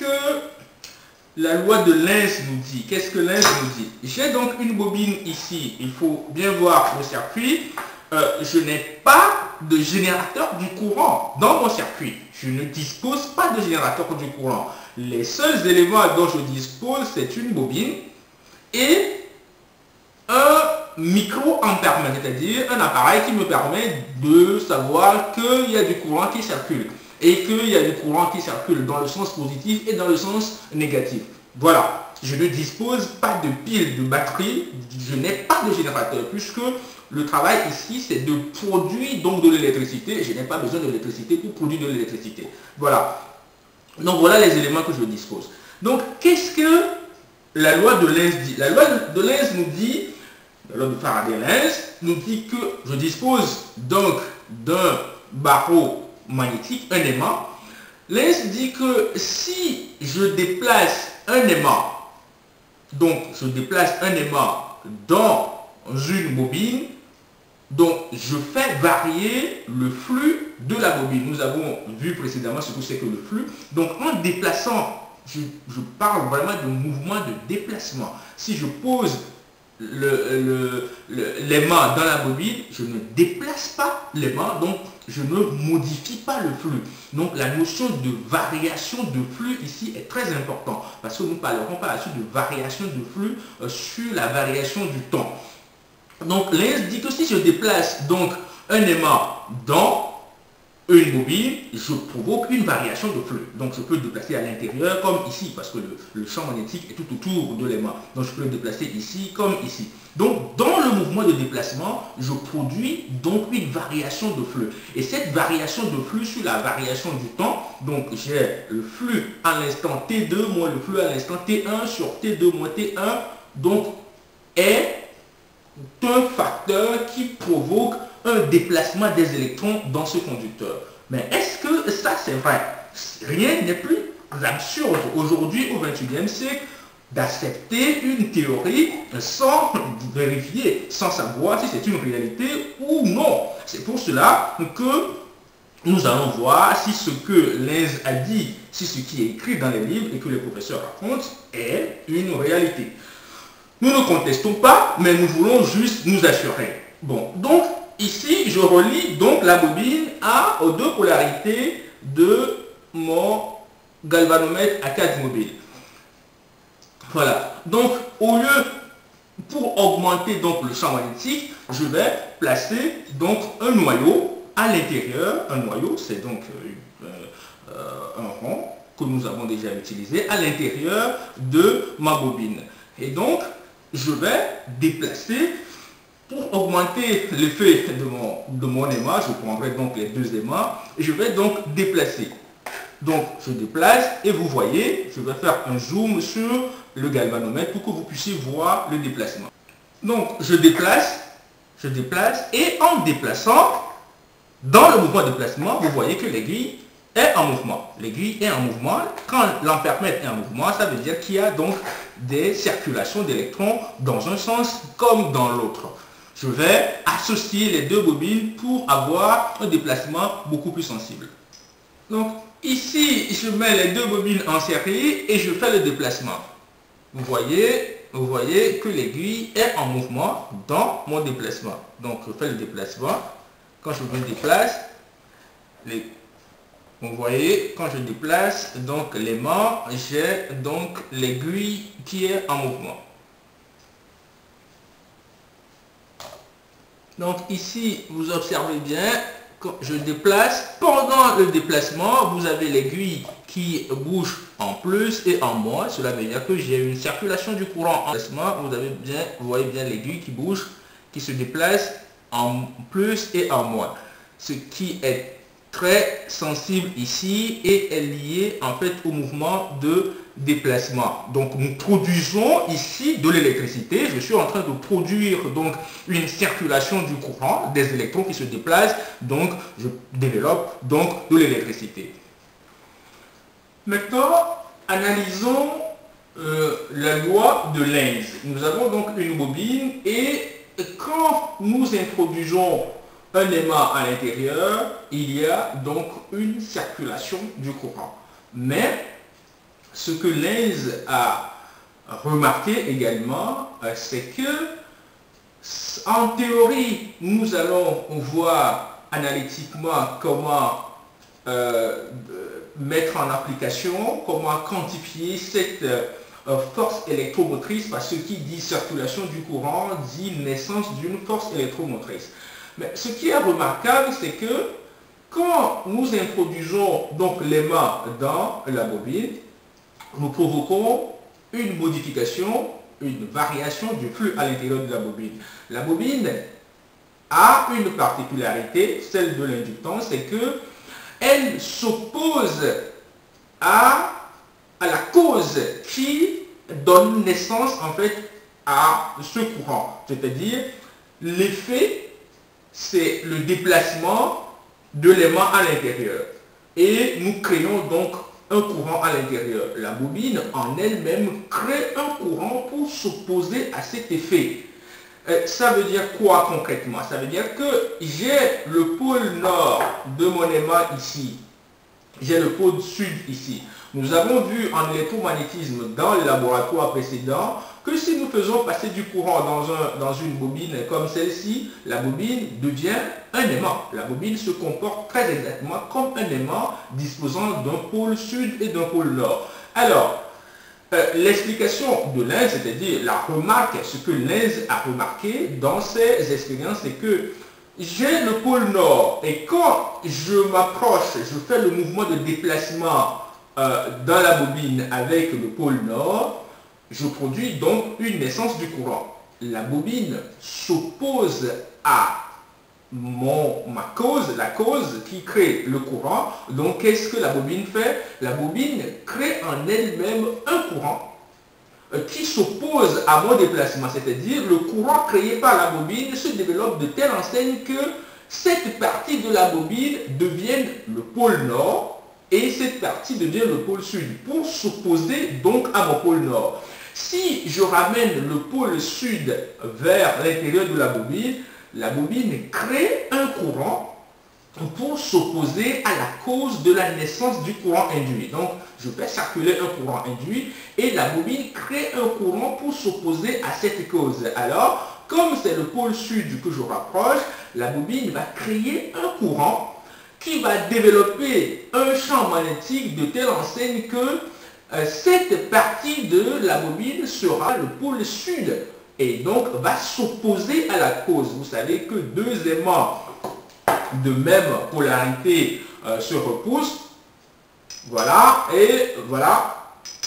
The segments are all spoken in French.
que la loi de Lenz nous dit? Qu'est-ce que Lenz nous dit? J'ai donc une bobine ici. Il faut bien voir le circuit. Je n'ai pas de générateur du courant dans mon circuit. Je ne dispose pas de générateur du courant. Les seuls éléments dont je dispose, c'est une bobine et un micro-ampèremètre, c'est-à-dire un appareil qui me permet de savoir qu'il y a du courant qui circule et qu'il y a du courant qui circule dans le sens positif et dans le sens négatif. Voilà, je ne dispose pas de pile de batterie, je n'ai pas de générateur puisque le travail ici c'est de produire donc de l'électricité. Je n'ai pas besoin de l'électricité pour produire de l'électricité. Voilà, donc voilà les éléments que je dispose. Donc qu'est-ce que la loi de Lenz dit? La loi de Lenz nous dit, la loi de Faraday-Lenz nous dit que je dispose donc d'un barreau magnétique, un aimant. Lenz dit que si je déplace un aimant, donc je déplace un aimant dans une bobine, donc je fais varier le flux de la bobine. Nous avons vu précédemment ce que c'est que le flux. Donc en déplaçant, je parle vraiment de mouvement de déplacement. Si je pose l'aimant dans la bobine, je ne déplace pas l'aimant, donc je ne modifie pas le flux. Donc la notion de variation de flux ici est très importante parce que nous parlerons par la suite de variation de flux sur la variation du temps. Donc Lenz dit que si je déplace donc un aimant dans une bobine, je provoque une variation de flux. Donc je peux le déplacer à l'intérieur comme ici, parce que le champ magnétique est tout autour de l'aimant. Donc je peux le déplacer ici comme ici. Donc dans le mouvement de déplacement, je produis donc une variation de flux. Et cette variation de flux sur la variation du temps, donc j'ai le flux à l'instant T2 moins le flux à l'instant T1 sur T2 moins T1, donc est un facteur qui provoque un déplacement des électrons dans ce conducteur. Mais est-ce que ça c'est vrai? Rien n'est plus absurde aujourd'hui au XXIe siècle d'accepter une théorie sans vérifier, sans savoir si c'est une réalité ou non. C'est pour cela que nous allons voir si ce que Lenz a dit, si ce qui est écrit dans les livres et que les professeurs racontent est une réalité. Nous ne contestons pas, mais nous voulons juste nous assurer. Bon, donc ici, je relie donc la bobine aux deux polarités de mon galvanomètre à 4 mobile. Voilà. Donc, au lieu, pour augmenter donc le champ magnétique, je vais placer donc un noyau à l'intérieur. Un noyau, c'est donc un rond que nous avons déjà utilisé à l'intérieur de ma bobine. Et donc, je vais déplacer. Pour augmenter l'effet de mon aimant, je prendrai donc les deux aimants et je vais donc déplacer. Donc je déplace et vous voyez, je vais faire un zoom sur le galvanomètre pour que vous puissiez voir le déplacement. Donc je déplace et en déplaçant, dans le mouvement de déplacement, vous voyez que l'aiguille est en mouvement. L'aiguille est en mouvement. Quand l'ampèremètre est en mouvement, ça veut dire qu'il y a donc des circulations d'électrons dans un sens comme dans l'autre. Je vais associer les deux bobines pour avoir un déplacement beaucoup plus sensible. Donc ici, je mets les deux bobines en série et je fais le déplacement. Vous voyez que l'aiguille est en mouvement dans mon déplacement. Donc je fais le déplacement. Quand je me déplace, vous voyez, quand je déplace donc l'aimant, j'ai donc l'aiguille qui est en mouvement. Donc ici, vous observez bien, quand je déplace, pendant le déplacement, vous avez l'aiguille qui bouge en plus et en moins. Cela veut dire que j'ai une circulation du courant en déplacement. Vous voyez bien l'aiguille qui bouge, qui se déplace en plus et en moins. Ce qui est très sensible ici et est lié en fait au mouvement de déplacement. Donc nous produisons ici de l'électricité. Je suis en train de produire donc une circulation du courant, des électrons qui se déplacent, donc je développe donc de l'électricité. Maintenant, analysons la loi de Lenz. Nous avons donc une bobine et quand nous introduisons un aimant à l'intérieur, il y a donc une circulation du courant. Mais ce que Lenz a remarqué également, c'est que en théorie, nous allons voir analytiquement comment mettre en application, comment quantifier cette force électromotrice, parce que qui dit circulation du courant dit naissance d'une force électromotrice. Mais ce qui est remarquable, c'est que quand nous introduisons donc l'aimant dans la bobine, nous provoquons une modification, une variation du flux à l'intérieur de la bobine. La bobine a une particularité, celle de l'inductance, c'est que elle s'oppose à la cause qui donne naissance en fait à ce courant. C'est-à-dire, l'effet, c'est le déplacement de l'aimant à l'intérieur. Et nous créons donc un courant à l'intérieur. La bobine en elle-même crée un courant pour s'opposer à cet effet. Ça veut dire quoi concrètement? Ça veut dire que j'ai le pôle nord de mon aimant ici. J'ai le pôle sud ici. Nous avons vu en électromagnétisme dans le laboratoire précédent que si nous faisons passer du courant dans une bobine comme celle-ci, la bobine devient un aimant. La bobine se comporte très exactement comme un aimant disposant d'un pôle sud et d'un pôle nord. Alors, l'explication de Lenz, c'est-à-dire la remarque, ce que Lenz a remarqué dans ses expériences, c'est que j'ai le pôle nord et quand je m'approche, je fais le mouvement de déplacement dans la bobine avec le pôle nord, je produis donc une naissance du courant. La bobine s'oppose à ma cause, la cause qui crée le courant. Donc qu'est-ce que la bobine fait? La bobine crée en elle-même un courant qui s'oppose à mon déplacement, c'est-à-dire le courant créé par la bobine se développe de telle enseigne que cette partie de la bobine devienne le pôle nord et cette partie devient le pôle sud pour s'opposer donc à mon pôle nord. Si je ramène le pôle sud vers l'intérieur de la bobine crée un courant pour s'opposer à la cause de la naissance du courant induit. Donc, je fais circuler un courant induit et la bobine crée un courant pour s'opposer à cette cause. Alors, comme c'est le pôle sud que je rapproche, la bobine va créer un courant qui va développer un champ magnétique de telle enseigne que cette partie de la bobine sera le pôle sud et donc va s'opposer à la cause. Vous savez que deux aimants de même polarité se repoussent, voilà,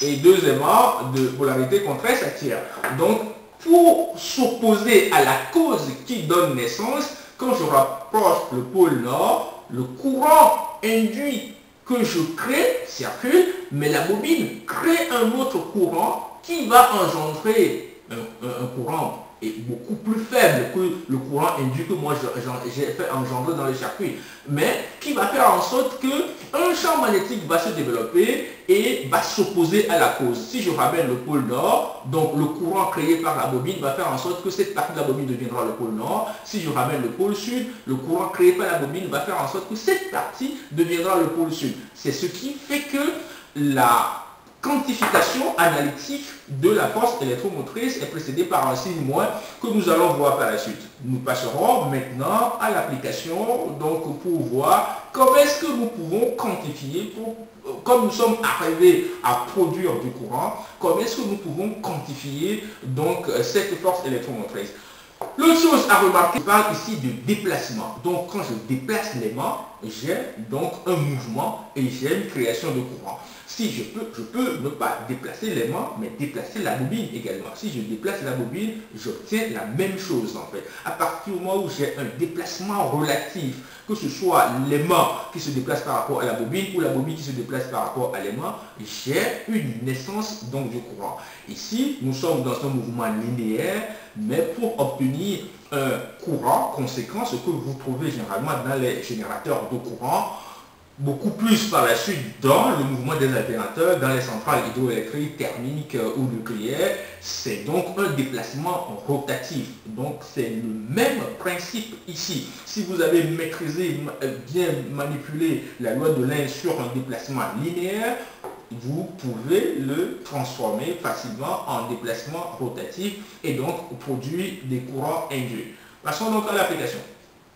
et deux aimants de polarité contraire s'attirent. Donc, pour s'opposer à la cause qui donne naissance, quand je rapproche le pôle nord, le courant induit que je crée circule, mais la bobine crée un autre courant qui va engendrer un courant est beaucoup plus faible que le courant induit que moi j'ai fait engendrer dans le circuit, mais qui va faire en sorte qu'un champ magnétique va se développer et va s'opposer à la cause. Si je ramène le pôle nord, donc le courant créé par la bobine va faire en sorte que cette partie de la bobine deviendra le pôle nord. Si je ramène le pôle sud, le courant créé par la bobine va faire en sorte que cette partie deviendra le pôle sud. C'est ce qui fait que la quantification analytique de la force électromotrice est précédée par un signe moins que nous allons voir par la suite. Nous passerons maintenant à l'application donc pour voir comment est-ce que nous pouvons quantifier, comme nous sommes arrivés à produire du courant, comment est-ce que nous pouvons quantifier donc cette force électromotrice. L'autre chose à remarquer, je parle ici de déplacement. Donc quand je déplace l'aimant, j'ai donc un mouvement et j'ai une création de courant. Si je peux ne pas déplacer l'aimant, mais déplacer la bobine également. Si je déplace la bobine, j'obtiens la même chose en fait. À partir du moment où j'ai un déplacement relatif, que ce soit l'aimant qui se déplace par rapport à la bobine ou la bobine qui se déplace par rapport à l'aimant, j'ai une naissance donc du courant. Ici, nous sommes dans un mouvement linéaire, mais pour obtenir un courant conséquent, ce que vous trouvez généralement dans les générateurs de courant, beaucoup plus par la suite dans le mouvement des alternateurs, dans les centrales hydroélectriques, thermiques ou nucléaires, c'est donc un déplacement rotatif. Donc c'est le même principe ici. Si vous avez maîtrisé, bien manipulé la loi de Lenz sur un déplacement linéaire, vous pouvez le transformer facilement en déplacement rotatif et donc produire des courants induits. Passons donc à l'application.